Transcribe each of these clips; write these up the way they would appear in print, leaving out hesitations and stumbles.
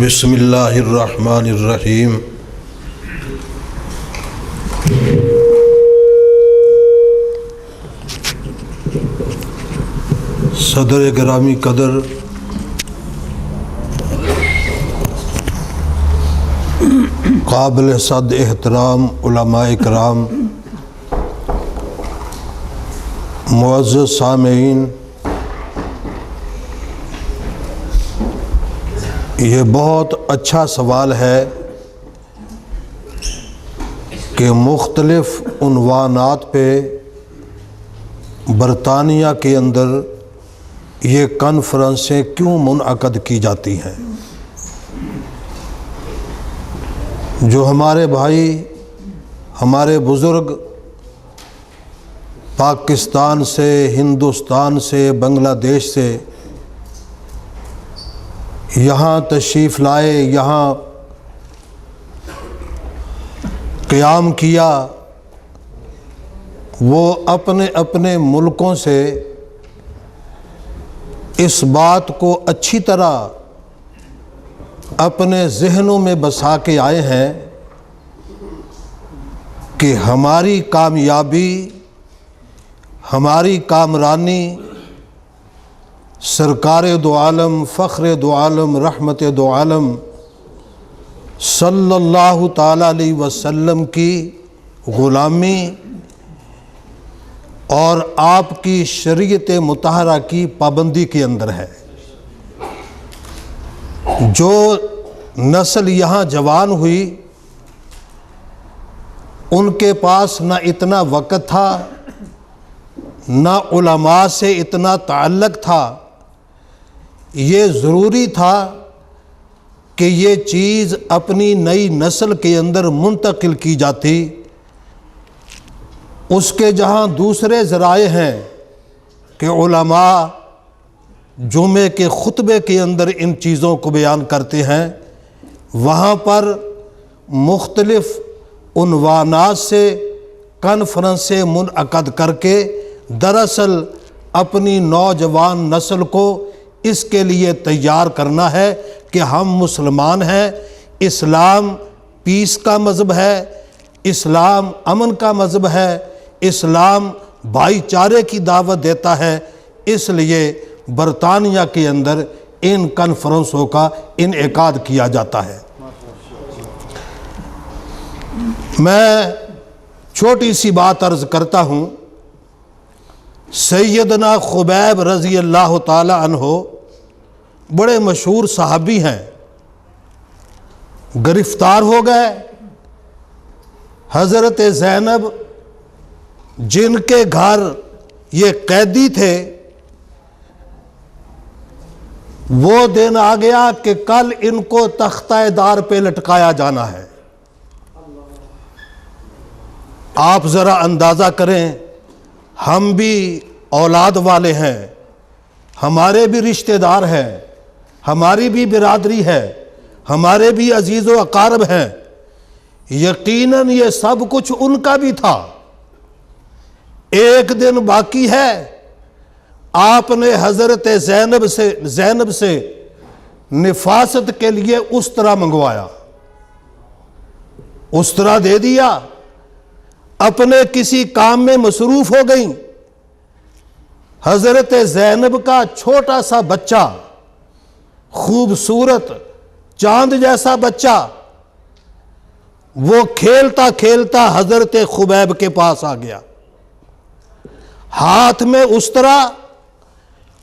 بسم اللہ الرحمن الرحیم۔ صدر گرامی قدر قابل صد احترام علماء کرام، معزز سامعین، یہ بہت اچھا سوال ہے کہ مختلف عنوانات پہ برطانیہ کے اندر یہ کانفرنسیں کیوں منعقد کی جاتی ہیں۔ جو ہمارے بھائی، ہمارے بزرگ پاکستان سے، ہندوستان سے، بنگلہ دیش سے یہاں تشریف لائے، یہاں قیام کیا، وہ اپنے اپنے ملکوں سے اس بات کو اچھی طرح اپنے ذہنوں میں بسا کے آئے ہیں کہ ہماری کامیابی، ہماری کامرانی سرکار دو عالم، فخر دو عالم، رحمت دو عالم صلی اللہ تعالیٰ علیہ وسلم کی غلامی اور آپ کی شریعت مطہرہ کی پابندی کے اندر ہے۔ جو نسل یہاں جوان ہوئی، ان کے پاس نہ اتنا وقت تھا، نہ علماء سے اتنا تعلق تھا۔ یہ ضروری تھا کہ یہ چیز اپنی نئی نسل کے اندر منتقل کی جاتی۔ اس کے جہاں دوسرے ذرائع ہیں کہ علماء جمعے کے خطبے کے اندر ان چیزوں کو بیان کرتے ہیں، وہاں پر مختلف عنوانات سے کانفرنسیں منعقد کر کے دراصل اپنی نوجوان نسل کو اس کے لیے تیار کرنا ہے کہ ہم مسلمان ہیں، اسلام پیس کا مذہب ہے، اسلام امن کا مذہب ہے، اسلام بھائی چارے کی دعوت دیتا ہے۔ اس لیے برطانیہ کے اندر ان کانفرنسوں کا انعقاد کیا جاتا ہے۔ میں چھوٹی سی بات عرض کرتا ہوں۔ سیدنا خبیب رضی اللہ تعالی عنہ بڑے مشہور صحابی ہیں، گرفتار ہو گئے۔ حضرت زینب جن کے گھر یہ قیدی تھے، وہ دن آ گیا کہ کل ان کو تختہ دار پہ لٹکایا جانا ہے۔ آپ ذرا اندازہ کریں، ہم بھی اولاد والے ہیں، ہمارے بھی رشتہ دار ہیں، ہماری بھی برادری ہے، ہمارے بھی عزیز و اقارب ہیں، یقیناً یہ سب کچھ ان کا بھی تھا۔ ایک دن باقی ہے، آپ نے حضرت زینب سے نفاست کے لیے استرا منگوایا، استرا دے دیا، اپنے کسی کام میں مصروف ہو گئیں۔ حضرت زینب کا چھوٹا سا بچہ، خوبصورت چاند جیسا بچہ، وہ کھیلتا کھیلتا حضرت خبیب کے پاس آ گیا، ہاتھ میں استرا،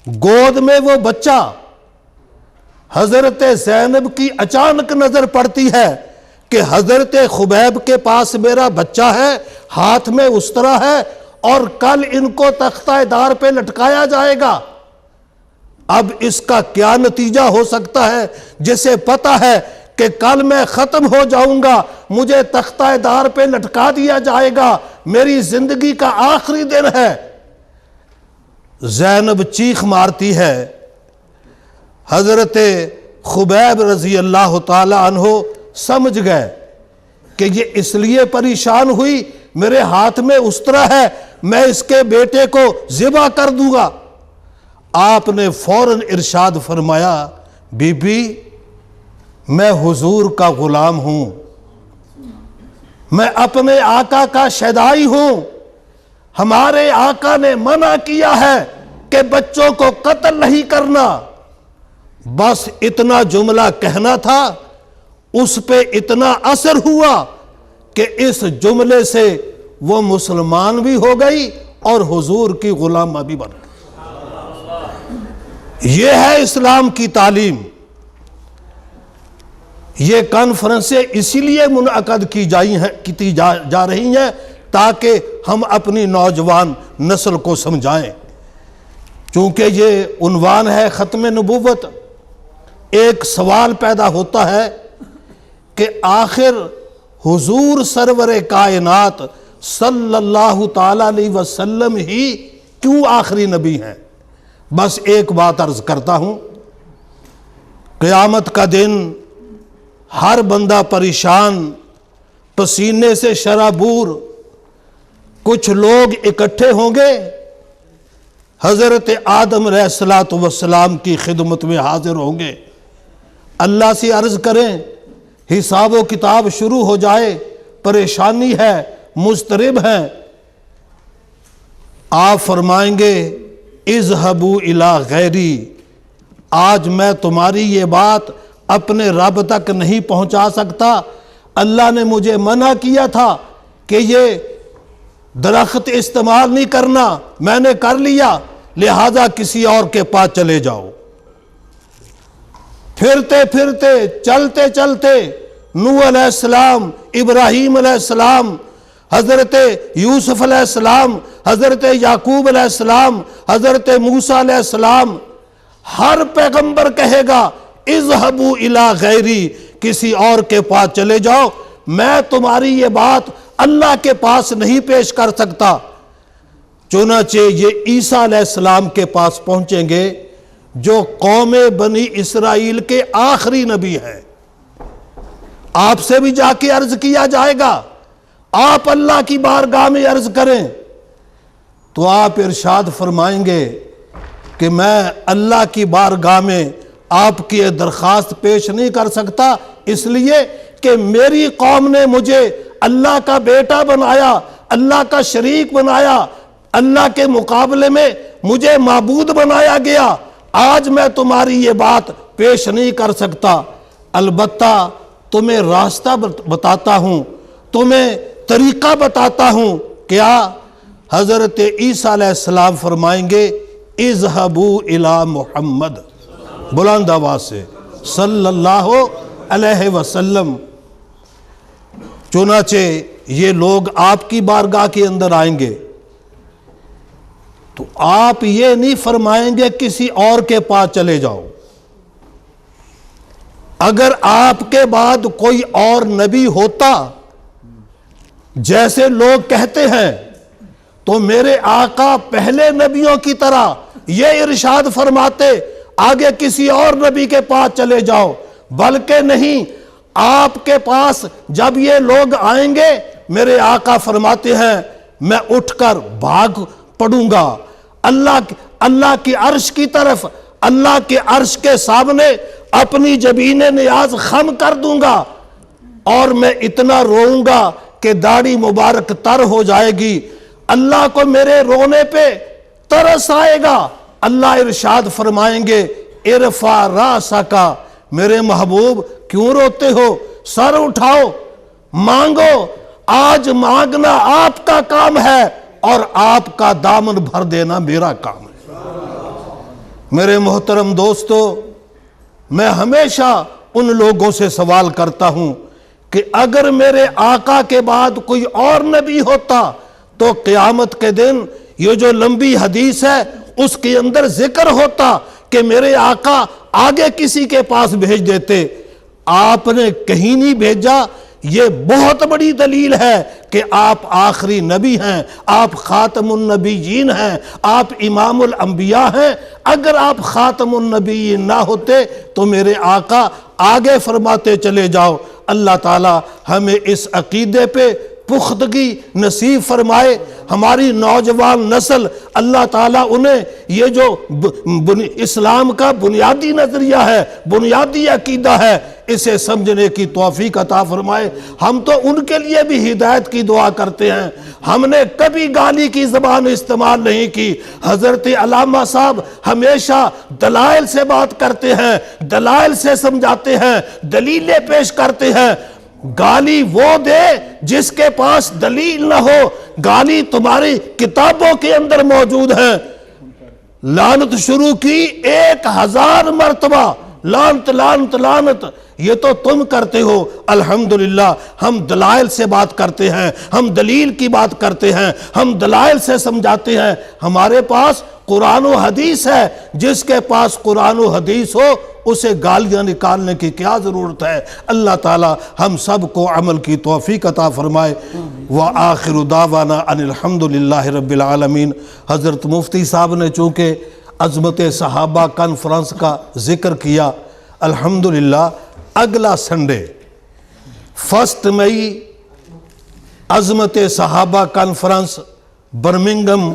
گود میں وہ بچہ۔ حضرت زینب کی اچانک نظر پڑتی ہے کہ حضرت خبیب کے پاس میرا بچہ ہے، ہاتھ میں استرا ہے، اور کل ان کو تختہ دار پہ لٹکایا جائے گا۔ اب اس کا کیا نتیجہ ہو سکتا ہے؟ جسے پتہ ہے کہ کل میں ختم ہو جاؤں گا، مجھے تختہ دار پہ لٹکا دیا جائے گا، میری زندگی کا آخری دن ہے۔ زینب چیخ مارتی ہے۔ حضرت خبیب رضی اللہ تعالی عنہ سمجھ گئے کہ یہ اس لیے پریشان ہوئی، میرے ہاتھ میں استرا ہے، میں اس کے بیٹے کو ذبح کر دوں گا۔ آپ نے فوراً ارشاد فرمایا، بی بی میں حضور کا غلام ہوں، میں اپنے آقا کا شیدائی ہوں۔ ہمارے آقا نے منع کیا ہے کہ بچوں کو قتل نہیں کرنا۔ بس اتنا جملہ کہنا تھا، اس پہ اتنا اثر ہوا کہ اس جملے سے وہ مسلمان بھی ہو گئی اور حضور کی غلامہ بھی بن گئی۔ یہ ہے اسلام کی تعلیم۔ یہ کانفرنسیں اسی لیے منعقد کی جا رہی ہیں تاکہ ہم اپنی نوجوان نسل کو سمجھائیں۔ چونکہ یہ عنوان ہے ختم نبوت، ایک سوال پیدا ہوتا ہے کہ آخر حضور سرور کائنات صلی اللہ تعالی علیہ وسلم ہی کیوں آخری نبی ہیں؟ بس ایک بات عرض کرتا ہوں، قیامت کا دن ہر بندہ پریشان، پسینے سے شرابور، کچھ لوگ اکٹھے ہوں گے، حضرت آدم علیہ السلام کی خدمت میں حاضر ہوں گے، اللہ سے عرض کریں، حساب و کتاب شروع ہو جائے، پریشانی ہے، مضطرب ہیں۔ آپ فرمائیں گے اذهبوا الی غیری، آج میں تمہاری یہ بات اپنے رب تک نہیں پہنچا سکتا، اللہ نے مجھے منع کیا تھا کہ یہ درخت استعمال نہیں کرنا، میں نے کر لیا، لہذا کسی اور کے پاس چلے جاؤ۔ پھرتے پھرتے چلتے چلتے نوح علیہ السلام، ابراہیم علیہ السلام، حضرت یوسف علیہ السلام، حضرت یعقوب علیہ السلام، حضرت موسیٰ علیہ السلام، ہر پیغمبر کہے گا اذهبوا الی غیری، کسی اور کے پاس چلے جاؤ، میں تمہاری یہ بات اللہ کے پاس نہیں پیش کر سکتا۔ چنانچہ یہ عیسیٰ علیہ السلام کے پاس پہنچیں گے جو قوم بنی اسرائیل کے آخری نبی ہیں۔ آپ سے بھی جا کے عرض کیا جائے گا، آپ اللہ کی بارگاہ میں عرض کریں، تو آپ ارشاد فرمائیں گے کہ میں اللہ کی بارگاہ میں آپ کی درخواست پیش نہیں کر سکتا، اس لیے کہ میری قوم نے مجھے اللہ کا بیٹا بنایا، اللہ کا شریک بنایا، اللہ کے مقابلے میں مجھے معبود بنایا گیا، آج میں تمہاری یہ بات پیش نہیں کر سکتا، البتہ تمہیں راستہ بتاتا ہوں، تمہیں طریقہ بتاتا ہوں۔ کیا؟ حضرت عیسیٰ علیہ السلام فرمائیں گے اذهبوا الی محمد، بلند آواز سے، صلی اللہ علیہ وسلم۔ چنانچہ یہ لوگ آپ کی بارگاہ کے اندر آئیں گے تو آپ یہ نہیں فرمائیں گے کسی اور کے پاس چلے جاؤ۔ اگر آپ کے بعد کوئی اور نبی ہوتا جیسے لوگ کہتے ہیں تو میرے آقا پہلے نبیوں کی طرح یہ ارشاد فرماتے آگے کسی اور نبی کے پاس چلے جاؤ، بلکہ نہیں، آپ کے پاس جب یہ لوگ آئیں گے میرے آقا فرماتے ہیں میں اٹھ کر بھاگ پڑوں گا اللہ کی عرش کی طرف، اللہ کے عرش کے سامنے اپنی جبین نیاز خم کر دوں گا اور میں اتنا روؤں گا کہ داڑھی مبارک تر ہو جائے گی، اللہ کو میرے رونے پہ ترس آئے گا۔ اللہ ارشاد فرمائیں گے ارفع راسک، میرے محبوب کیوں روتے ہو، سر اٹھاؤ، مانگو، آج مانگنا آپ کا کام ہے اور آپ کا دامن بھر دینا میرا کام ہے۔ میرے محترم دوستو، میں ہمیشہ ان لوگوں سے سوال کرتا ہوں کہ اگر میرے آقا کے بعد کوئی اور نبی ہوتا تو قیامت کے دن یہ جو لمبی حدیث ہے اس کے اندر ذکر ہوتا کہ میرے آقا آگے کسی کے پاس بھیج دیتے، آپ نے کہیں نہیں بھیجا۔ یہ بہت بڑی دلیل ہے کہ آپ آخری نبی ہیں، آپ خاتم النبیین ہیں، آپ امام الانبیاء ہیں۔ اگر آپ خاتم النبیین نہ ہوتے تو میرے آقا آگے فرماتے چلے جاؤ۔ اللہ تعالی ہمیں اس عقیدے پہ پختگی نصیب فرمائے. ہماری نوجوان نسل اللہ تعالیٰ انہیں یہ جو اسلام کا بنیادی نظریہ ہے، بنیادی عقیدہ ہے، اسے سمجھنے کی توفیق عطا فرمائے. ہم تو ان کے لیے بھی ہدایت کی دعا کرتے ہیں. ہم نے کبھی گالی کی زبان استعمال نہیں کی. حضرت علامہ صاحب ہمیشہ دلائل سے بات کرتے ہیں، دلائل سے سمجھاتے ہیں، دلیلیں پیش کرتے ہیں. گالی وہ دے جس کے پاس دلیل نہ ہو. گالی تمہاری کتابوں کے اندر موجود ہے. لعنت شروع کی 1000 مرتبہ، لعنت لعنت لعنت، یہ تو تم کرتے ہو. الحمدللہ ہم دلائل سے بات کرتے ہیں، ہم دلیل کی بات کرتے ہیں، ہم دلائل سے سمجھاتے ہیں. ہمارے پاس قرآن و حدیث ہے. جس کے پاس قرآن و حدیث ہو اسے گالیاں نکالنے کی کیا ضرورت ہے. اللہ تعالی ہم سب کو عمل کی توفیق عطا فرمائے. وآخر دعوانا ان الحمدللہ رب العالمین. حضرت مفتی صاحب نے چونکہ عظمت صحابہ کانفرنس کا ذکر کیا، الحمدللہ اگلا سنڈے 1 مئی عظمت صحابہ کانفرنس برمنگم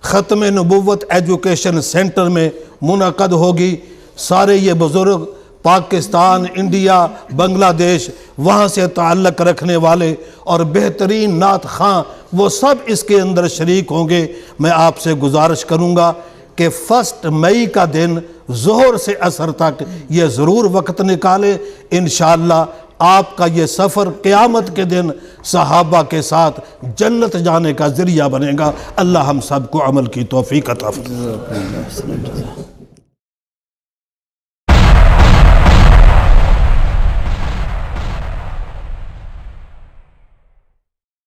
ختم نبوت ایجوکیشن سینٹر میں منعقد ہوگی. سارے یہ بزرگ پاکستان، انڈیا، بنگلہ دیش، وہاں سے تعلق رکھنے والے اور بہترین نعت خواں وہ سب اس کے اندر شریک ہوں گے. میں آپ سے گزارش کروں گا کہ 1 مئی کا دن ظہر سے عصر تک یہ ضرور وقت نکالے. انشاءاللہ آپ کا یہ سفر قیامت کے دن صحابہ کے ساتھ جنت جانے کا ذریعہ بنے گا. اللہ ہم سب کو عمل کی توفیق عطا فرمائے.